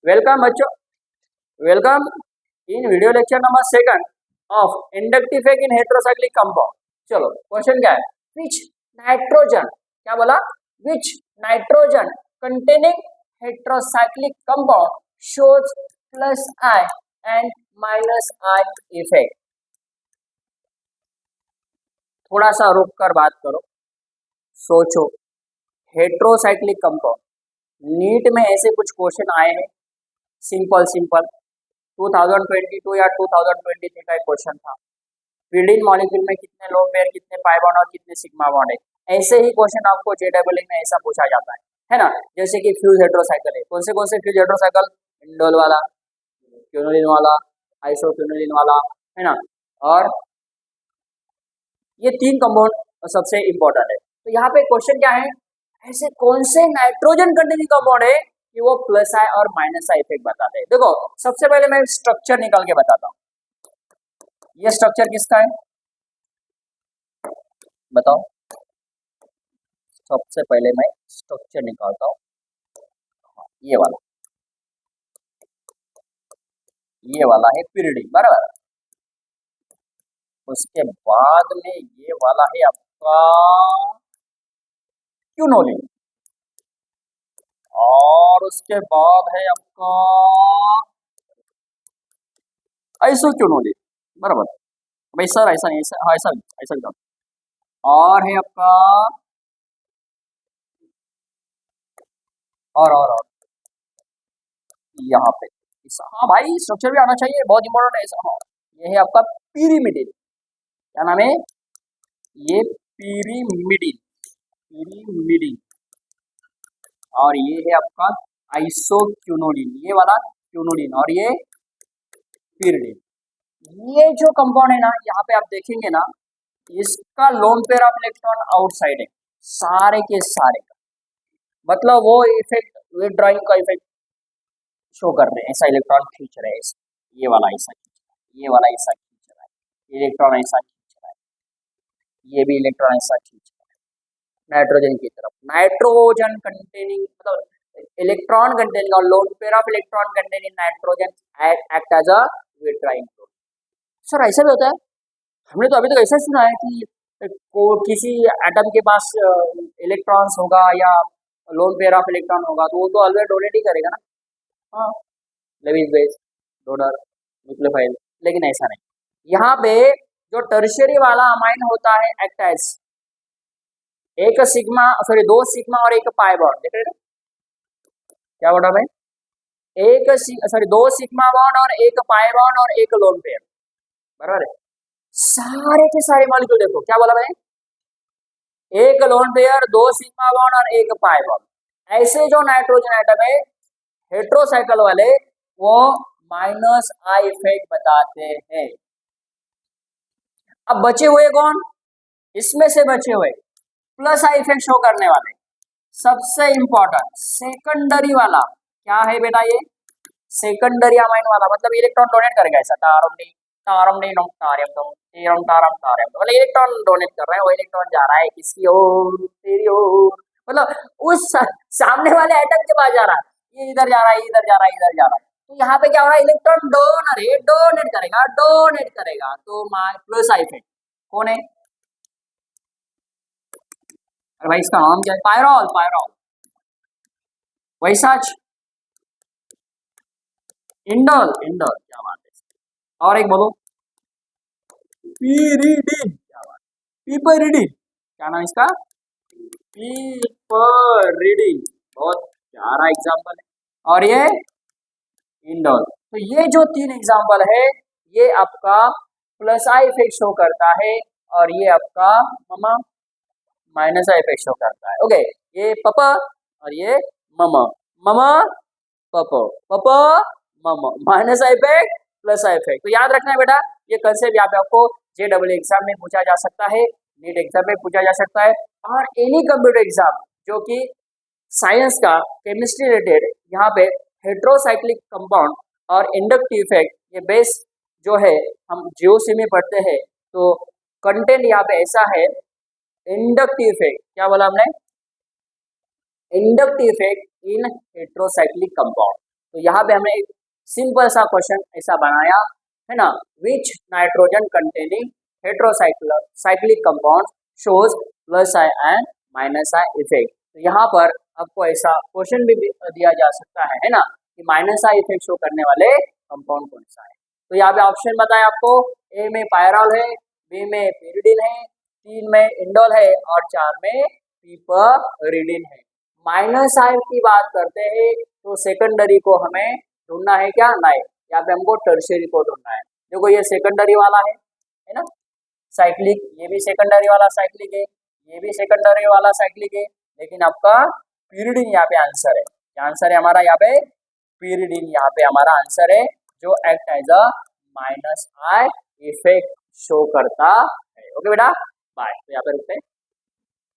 Welcome बच्चों, welcome in video lecture number second of inductive effect in heterocyclic compound. चलो question क्या है, विच nitrogen, क्या बोला, विच nitrogen containing heterocyclic compound shows plus I and minus I effect. थोड़ा सा रुक कर बात करो, सोचो। हेटेरोसाइक्लिक कंपाउंड, नीट में ऐसे कुछ क्वेश्चन आए हैं, सिंपल सिंपल 2022 या 2023 का एक क्वेश्चन था। पिरीडिन मॉलिक्यूल में कितने लोन पेयर, कितने पाई बॉन्ड और कितने सिग्मा बॉन्ड है। ऐसे ही क्वेश्चन आपको जेडब्ल्यू में ऐसा पूछा जाता है ना। जैसे कि फ्यूज हेटेरोसाइकिल है, कौन से फ्यूज हेटेरोसाइकिल, इंडोल वाला, क्यूनोलिन वाला, आइसोक्यूनोलिन वाला, है ना। और ये तीन कंपाउंड सबसे इंपॉर्टेंट है। तो यहाँ पे क्वेश्चन क्या है, ऐसे कौन से नाइट्रोजन कंटेनिंग कंपाउंड है कि वो प्लस आई और माइनस आई इफेक्ट बताते हैं। देखो सबसे पहले मैं स्ट्रक्चर निकाल के बताता हूँ। ये स्ट्रक्चर किसका है बताओ। सबसे पहले मैं स्ट्रक्चर निकालता हूँ, ये वाला है पिरिडिन, बराबर। उसके बाद में ये वाला है आपका क्यूनोलिन, और उसके बाद है आपका आइसोक्यूनोलिन, बराबर। भाई सर ऐसा नहीं, ऐसा हाँ ऐसा भी और है आपका और यहाँ पे हाँ भाई स्ट्रक्चर भी आना चाहिए, बहुत इंपॉर्टेंट है ऐसा। हाँ ये है आपका पिरीमिडिन, क्या नाम है ये, पिरीमिडिन। और ये है आपका आइसोक्यूनोलिन, ये वाला क्यूनोलिन, और ये पिरिडिन। ये जो कंपाउंड है ना, यहाँ पे आप देखेंगे ना, इसका loan pair of electron outside है सारे के सारे का, मतलब वो इफेक्ट विथड्रॉइंग का इफेक्ट शो कर रहे हैं। ऐसा इलेक्ट्रॉन खींच रहे हैं, ये वाला ऐसा खींच रहा है, ये वाला ऐसा खींच रहा है, इलेक्ट्रॉन ऐसा खींच रहा है, ये भी इलेक्ट्रॉन ऐसा खींच रहा है नाइट्रोजन की तरफ। नाइट्रोजन कंटेनिंग मतलब इलेक्ट्रॉन कंटेनिंग और lone pair of electron containing nitrogen act as a withdrawing group. Sir ऐसा भी होता है, हमने तो अभी तक ऐसा सुना है कि को किसी एटम के पास इलेक्ट्रॉन्स होगा या लोन पेयर ऑफ इलेक्ट्रॉन होगा तो वो तो ऑलवेज डोनेट ही करेगा ना। हाँ, लेविस बेस, डोनर, न्यूक्लियोफाइल, लेकिन ऐसा नहीं। यहाँ पे जो टर्शियरी वाला अमाइन होता है एक्ट एज एक सिग्मा, सॉरी दो सिग्मा और एक पाई बॉन्ड, देख रहे हैं क्या बोला भाई, एक सॉरी दो सिग्मा बॉन्ड और एक पाई बॉन्ड और एक लोन पेयर, बराबर है। सारे के सारे मॉलिक्यूल देखो क्या बोला भाई, एक लोन पेयर, दो सिग्मा बॉन्ड और एक पाई बॉन्ड। ऐसे जो नाइट्रोजन एटम है हेटेरोसाइकिल वाले, वो माइनस आई इफेक्ट बताते हैं। अब बचे हुए कौन, इसमें से बचे हुए प्लस आई इफेक्ट शो करने वाले, सबसे इंपॉर्टेंट सेकेंडरी वाला क्या है बेटा, ये सेकेंडरी अमाइन वाला, मतलब इलेक्ट्रॉन डोनेट करेगा ऐसा, मतलब इलेक्ट्रॉन डोनेट कर रहा है, वो इलेक्ट्रॉन जा रहा है किसकी ओर, तेरी ओर, मतलब उस सामने वाले एटम के पास जा रहा है, ये इधर जा रहा है, इधर जा रहा है, इधर जा रहा है। तो यहाँ पे क्या हो रहा है, इलेक्ट्रॉन डोनर है, डोनेट करेगा तो प्लस आई इफेक्ट कौन है, अरे भाई इसका नाम क्या है, पायरॉल, वैसा इंडोल, क्या बात है। और एक बोलो पीरिडिन, क्या बात, पीपरिडिन, क्या नाम इसका, पीपरिडिन, बहुत प्यारा एग्जाम्पल है। और ये इंडोल। तो ये जो तीन एग्जाम्पल है ये आपका प्लस आई इफेक्ट शो करता है, और ये आपका mama minus I effect show करता है। ओके, ये पपा और ये mama, papa mama, minus I effect plus I effect. तो याद रखना है बेटा, ये कंसेप्ट यहाँ पे आपको जेडब्ल्यू एग्जाम में पूछा जा सकता है, नीट एग्जाम में पूछा जा सकता है, और एनी कंप्यूटर एग्जाम जो कि साइंस का केमिस्ट्री रिलेटेड, यहाँ पे हेटेरोसाइक्लिक कंपाउंड और इंडक्टिव इफेक्ट, ये बेस जो है हम जीओसी में पढ़ते हैं। तो कंटेंट यहाँ पे ऐसा है, इंडक्टिव इफेक्ट, क्या बोला हमने, inductive effect in heterocyclic compound. तो यहाँ पे हमने एक सिंपल सा क्वेश्चन ऐसा बनाया है ना, विच nitrogen containing heterocyclic compound shows plus I and minus I effect. तो यहाँ पर आपको ऐसा क्वेश्चन भी दिया जा सकता है ना, कि माइनस आई इफेक्ट शो करने वाले कंपाउंड कौन सा है। तो यहाँ पे ऑप्शन बताए आपको, ए में पायरॉल है, बी में pyridine है, 3 में इंडोल है और 4 में पिपरिडिन है। माइनस आई की बात करते हैं तो सेकेंडरी को हमें ढूंढना है क्या, नहीं, यहाँ पे हमको टर्शियरी को ढूंढना है। देखो ये सेकेंडरी वाला है ना साइक्लिक, ये भी सेकेंडरी वाला साइक्लिक है, ये भी सेकेंडरी वाला साइक्लिक है, लेकिन आपका pyridine यहाँ पे आंसर है। क्या आंसर है हमारा यहाँ पे, pyridine यहाँ पे हमारा आंसर है, जो act as a minus I effect show करता है। ओके बेटा, बाय। तो यहाँ पे रुकते हैं।